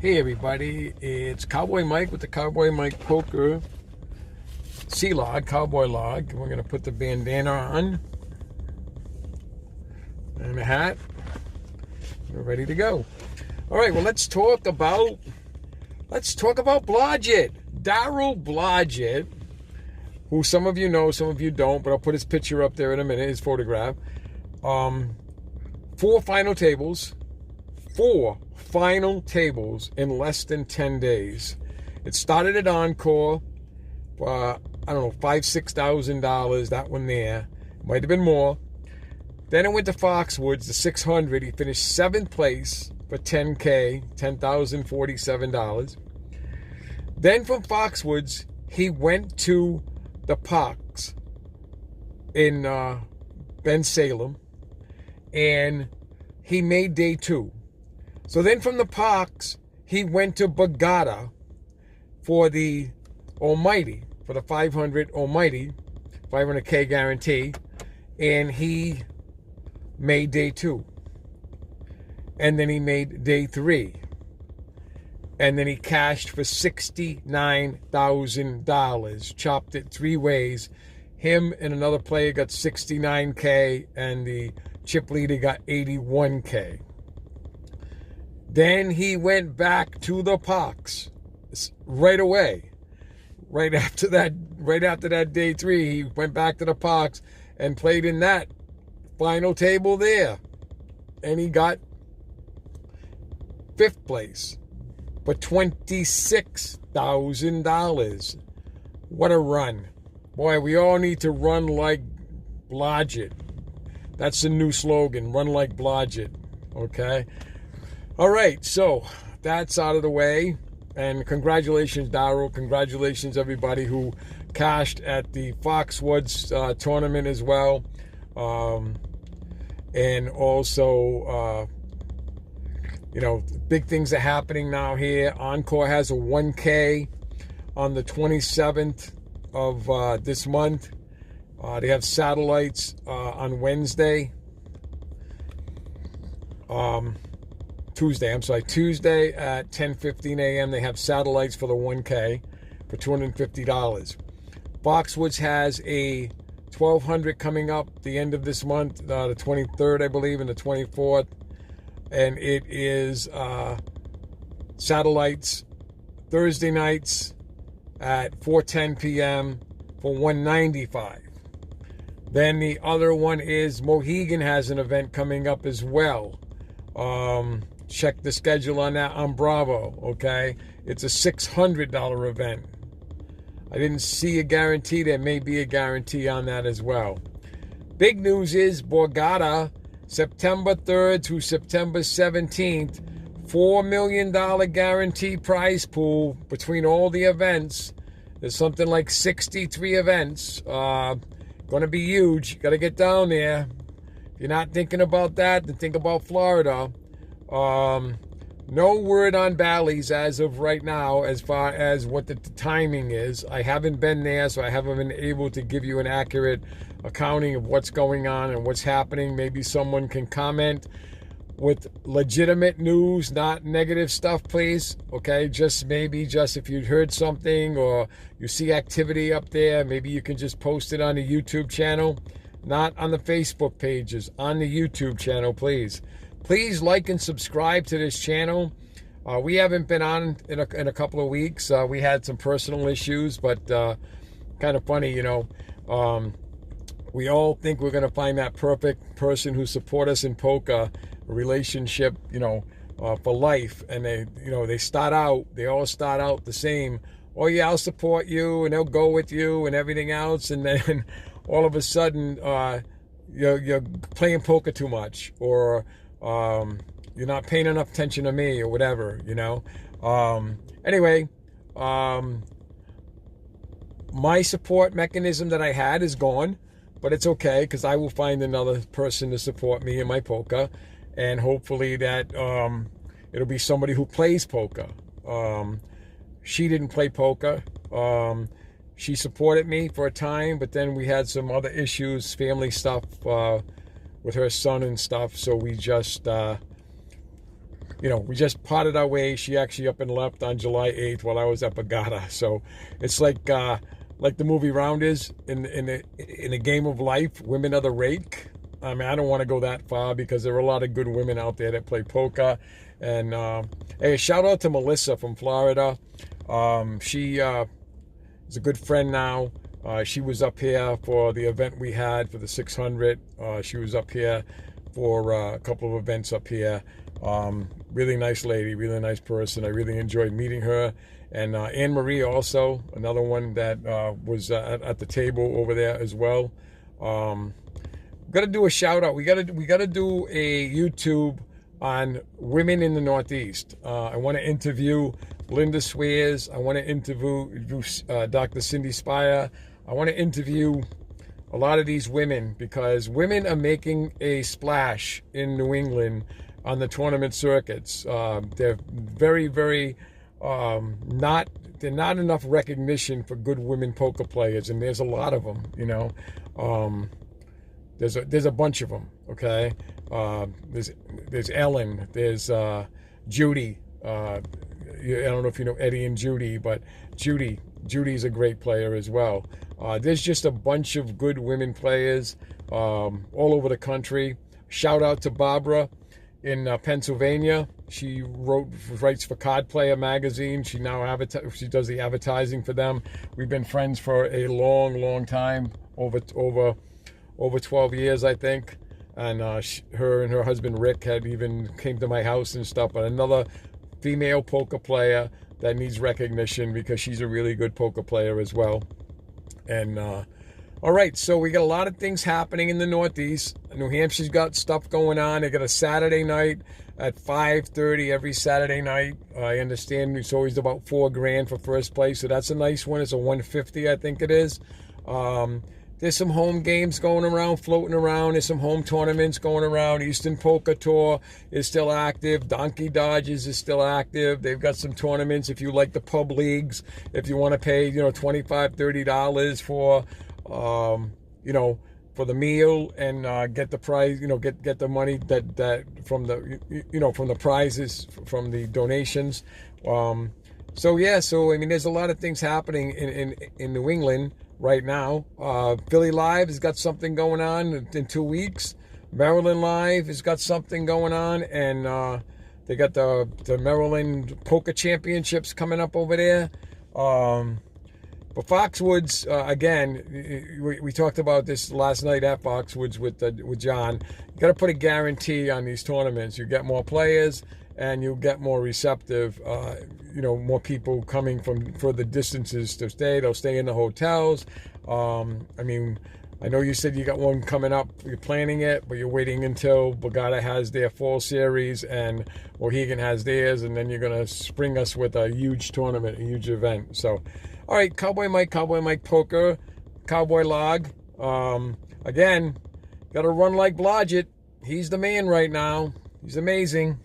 Hey everybody, it's Cowboy Mike with the Cowboy Mike Poker C-Log, Cowboy Log. We're going to put the bandana on and a hat. We're ready to go. All right, well, let's talk about Blodgett. Daryl Blodgett, who some of you know, some of you don't, but I'll put his picture up there in a minute, his photograph. 4 final tables. 4 final tables in less than 10 days. It started at Encore for, I don't know, $5,000-$6,000, that one there. Might have been more. Then it went to Foxwoods, the 600. He finished 7th place for $10K, $10,047. Then from Foxwoods, he went to the Parks in Bensalem, and he made day 2. So then from the Parks, he went to Blodgett for the Almighty, for the 500 Almighty, 500K guarantee, and he made day 2. And then he made day 3. And then he cashed for $69,000, chopped it 3 ways. Him and another player got $69K, and the chip leader got $81K. Then he went back to the Parks right away. Right after that day 3, he went back to the Parks and played in that final table there. And he got 5th place for $26,000. What a run. Boy, we all need to run like Blodgett. That's the new slogan, run like Blodgett, okay? All right, so that's out of the way. And congratulations, Daryl. Congratulations, everybody who cashed at the Foxwoods tournament as well. And also, big things are happening now here. Encore has a 1K on the 27th of this month. They have satellites on Wednesday. Tuesday at 10:15 a.m. They have satellites for the 1K for $250. Foxwoods has a 1200 coming up the end of this month, the 23rd, I believe, and the 24th. And it is satellites Thursday nights at 4:10 p.m. for $195. Then the other one is Mohegan has an event coming up as well. Check the schedule on that on Bravo, okay? It's a $600 event. I didn't see a guarantee. There may be a guarantee on that as well. Big news is Blodgett, September 3rd through September 17th, $4 million guarantee prize pool between all the events. There's something like 63 events. Going to be huge. Got to get down there. If you're not thinking about that, then think about Florida. No word on Bally's as of right now as far as what the timing is. I haven't been there, so I haven't been able to give you an accurate accounting of what's going on and what's happening. Maybe someone can comment with legitimate news, not negative stuff, please. Okay, just if you heard something or you see activity up there, maybe you can just post it on the YouTube channel, not on the Facebook pages, on the YouTube channel, please. Please like and subscribe to this channel. We haven't been on in a couple of weeks. We had some personal issues, but kind of funny, we all think we're going to find that perfect person who support us in poker, a relationship, for life. And they all start out the same. Oh yeah, I'll support you, and they'll go with you and everything else. And then all of a sudden, you're playing poker too much, or you're not paying enough attention to me, or whatever, Anyway, my support mechanism that I had is gone, but it's okay, because I will find another person to support me in my poker, and hopefully that it'll be somebody who plays poker. She didn't play poker. She supported me for a time, but then we had some other issues, family stuff with her son and stuff, so we just we just parted our ways. She actually up and left on July 8th while I was at Borgata. So it's like the movie Rounders in a game of life. Women are the rake. I mean, I don't want to go that far because there are a lot of good women out there that play poker. And hey, shout out to Melissa from Florida. She is a good friend now. She was up here for the event we had for the 600. She was up here for a couple of events up here. Really nice lady, really nice person. I really enjoyed meeting her. And Anne Marie also, another one that was at the table over there as well. Got to do a shout out. We got to do a YouTube on women in the Northeast. I want to interview Linda Swears. I want to interview Dr. Cindy Spire. I want to interview a lot of these women because women are making a splash in New England on the tournament circuits. They're very, very not enough recognition for good women poker players, and there's a lot of them. There's a bunch of them. Okay, there's Ellen. There's Judy. I don't know if you know Eddie and Judy, but Judy's a great player as well. There's just a bunch of good women players all over the country. Shout out to Barbara in Pennsylvania. She writes for Card Player magazine. She now she does the advertising for them. We've been friends for a long time, over 12 years, I think. And her and her husband Rick had even came to my house and stuff. But another female poker player that needs recognition because she's a really good poker player as well. And all right, so we got a lot of things happening in the Northeast. New Hampshire's got stuff going on. They got a Saturday night at 5:30 every Saturday night. I understand it's always about $4,000 for first place, so that's a nice one. It's a 150, I think it is. There's some home games going around, floating around. There's some home tournaments going around. Eastern Poker Tour is still active. Donkey Dodgers is still active. They've got some tournaments if you like the pub leagues. If you want to pay, $25, $30 for, for the meal and get the prize, get the money that from the from the prizes from the donations. So I mean, there's a lot of things happening in New England right now. Philly Live has got something going on in 2 weeks. Maryland Live has got something going on, and they got the Maryland Poker Championships coming up over there. But Foxwoods, again, we talked about this last night at Foxwoods with John. You got to put a guarantee on these tournaments. You get more players, and you get more receptive. More people coming from further distances to stay. They'll stay in the hotels. I mean, I know you said you got one coming up. You're planning it, but you're waiting until Borgata has their fall series and Mohegan has theirs, and then you're going to spring us with a huge tournament, a huge event. So, all right, Cowboy Mike Poker, Cowboy Log. Again, got to run like Blodgett. He's the man right now. He's amazing.